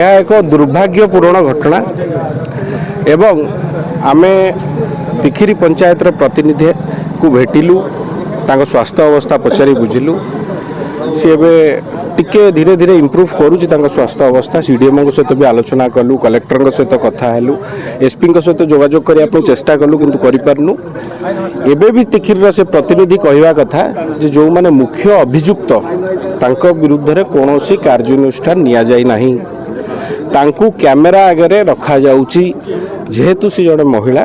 यह एक दुर्भाग्यपूर्ण घटना एवं आमे तिखिरी पंचायत प्रतिनिधि को भेटिलु स्वास्थ्य अवस्था पचारि बुझिलु सी टिके धीरे धीरे इम्प्रूव करुच्ची स्वास्थ्य अवस्था सीडीएम सहित भी आलोचना कलु कलेक्टर सहित कथा हेलु एसपी सहित जोगाजोग करने चेष्टा कलु किंतु करिपारनु एबे भी तिखिर से प्रतिनिधि कहवा कथा जो माने मुख्य अभियुक्त तांको विरुद्ध रे कोनोसी कार्यानुष्ठान निया जाई नाही तांकू कैमेरा आगे रखा जाउची जेहेतु सी जड़े महिला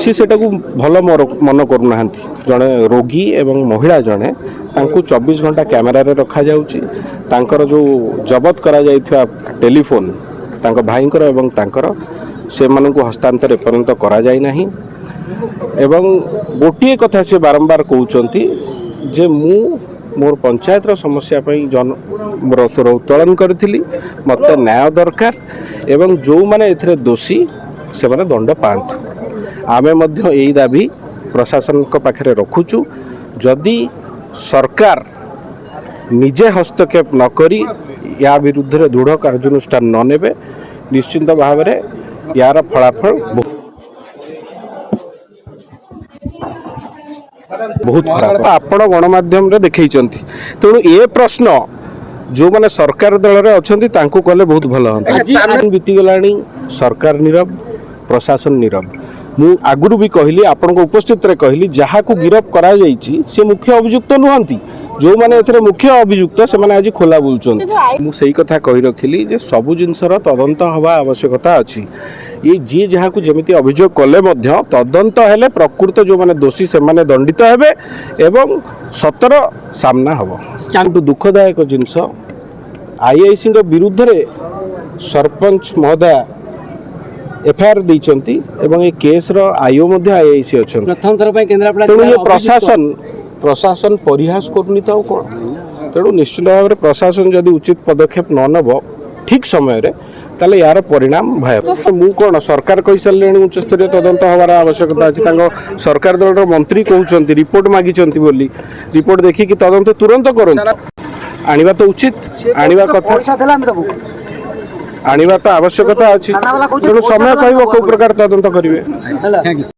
सी सेटा को भल मन करूना जड़े रोगी एवं महिला जड़े तांकू 24 घंटा कैमेरा रे रखा जाउची तांकर जो जबत करा जाइथिबा टेलीफोन तांको भाईंकर एवं तांकर से मानकू हस्तांतर एपर्यंत करा जाई नाही एवं गोटिए कथा से बारंबार कहउचंती जे मु मोर पंचायत समस्या मोर स्वर उत्तोलन करी मत न्याय दरकार एवं जो माने एथरे दोषी से माने दंड पांतु आमे मध्य यही दाबी प्रशासन पाखे रखुचु जदि सरकार निजे हस्तक्षेप न करी या विरुद्ध रे दृढ़ कार्यानुष्ठान न नेबे निश्चिंत भाव में यार फलाफल बहुत खराब आपण गणमाध्यम रे देखैचंती तेणु ए प्रश्न जो माने सरकार दल रे अछंती तांको कले बहुत भल हंता बीती गलानी सरकार नीरव प्रशासन नीरव मु आगुरु भी कहली आपण को उपस्थित रे कहली जहा को गिरफ करा जाईची से मुख्य अभियुक्त नुहंती जो माने एथरे मुख्य अभियुक्त से माने आज खोला बुलचन मु सही कथा कहि रखिली जे सबु जिंसर तदंत हवा आवश्यकता अछि ये जी जहाँ को जमिति अभियोग कले मध्य तदंत हेले प्रकृत जो माने दोषी से माने दंडित हेबे एवं सतर सामना हबो चांटू दुखदायक जिंस आईआईसी विरुद्ध रे सरपंच महोदय एफआईआर दैचंती एवं ए केस रो आईओ मध्य आईआईसी अछन प्रथम थर पे केंद्रापड़ा तेणु ये प्रशासन परिहास करनी तो कौन तेणु निश्चित भाव में प्रशासन जदि उचित पदक्षेप न नब ठीक समय रे ताले यार परिणाम भय मु कौन सरकार कही सारे उच्च स्तरीय तदंत हमार आवश्यकता अच्छी सरकार दल मंत्री कहते रिपोर्ट मागिचंती बोली रिपोर्ट देखिकी तदंत तुरंत करंतु आनिबा तो उचित आनिबा कथा आनिबा तो आवश्यकता अच्छी तेणु समय कहब कौ प्रकार तदंत करेंगे।